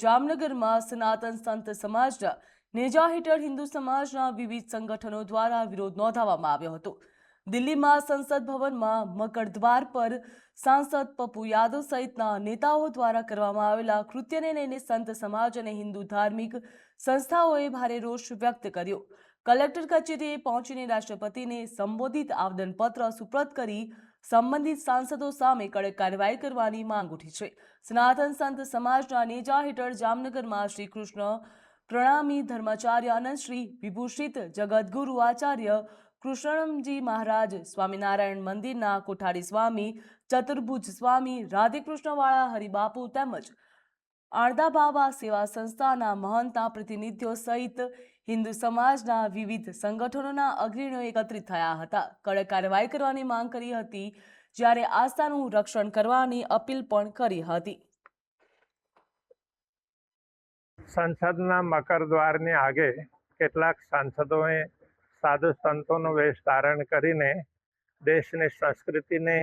જામનગરમાં સનાતન સંત સમાજના નેજા હેઠળ હિન્દુ સમાજના વિવિધ સંગઠનો દ્વારા વિરોધ નોંધાવવામાં આવ્યો હતો। દિલ્હીમાં સંસદ ભવનમાં મકરદ્વાર પર સાંસદ પપ્પુ યાદવ સહિતના નેતાઓ દ્વારા કરવામાં આવેલા કૃત્યને લઈને સંત સમાજ અને હિન્દુ ધાર્મિક સંસ્થાઓએ ભારે રોષ વ્યક્ત કર્યો। કલેક્ટર કચેરીએ પહોંચીને રાષ્ટ્રપતિને સંબોધિત આવેદનપત્ર સુપ્રત કરી સંબંધિત સાંસદો સામે કડક કાર્યવાહી કરવાની માંગ ઉઠી છે। સનાતન સંત સમાજના નેજા હેઠળ જામનગરમાં શ્રી કૃષ્ણ પ્રણામી ધર્માચાર્ય અનંત શ્રી વિભૂષિત જગતગુરુ આચાર્ય કૃષ્ણજી મહારાજ સ્વામિનારાયણ મંદિરના કોઠારી સ્વામી ચતુર્ભુજ સ્વામી રાધેકૃષ્ણવાળા હરિબાપુ તેમજ આણદા બાવા સેવા સંસ્થાના મહંતના પ્રતિનિધિઓ સહિત હિન્દુ સમાજના વિવિધ સંગઠનોના અગ્રણીઓ એકત્રિત થયા હતા। કડક કાર્યવાહી કરવાની માંગ કરી હતી, જ્યારે આસ્થાનું રક્ષણ કરવાની અપીલ પણ કરી હતી। સંસદના મકરદ્વારની આગે કેટલાક સાંસદોએ સાધુ સંતોનો વેશ ધારણ કરીને દેશની સંસ્કૃતિને,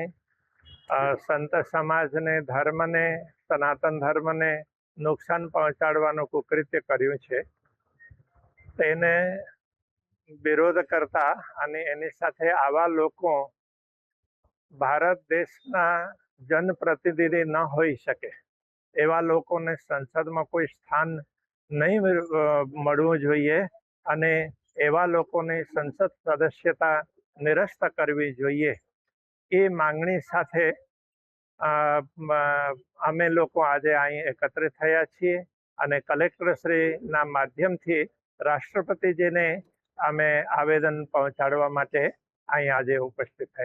સંત સમાજને, ધર્મને, સનાતન ધર્મને નુકસાન પહોંચાડવાનું કુકૃત્ય કર્યું છે। તેને વિરોધ કરતા અને એની સાથે આવા લોકો ભારત દેશના જનપ્રતિનિધિ ન હોઈ શકે, એવા લોકોને સંસદમાં કોઈ સ્થાન નહીં મળવું જોઈએ અને એવા લોકોની સંસદ સદસ્યતા નિરસ્ત કરવી જોઈએ। એ માંગણી સાથે અમે લોકો આજે અહીં એકત્રિત થયા છીએ અને કલેક્ટરશ્રીના માધ્યમથી રાષ્ટ્રપતિજીને અમે આવેદન પહોંચાડવા માટે અહીં આજે ઉપસ્થિત થયા।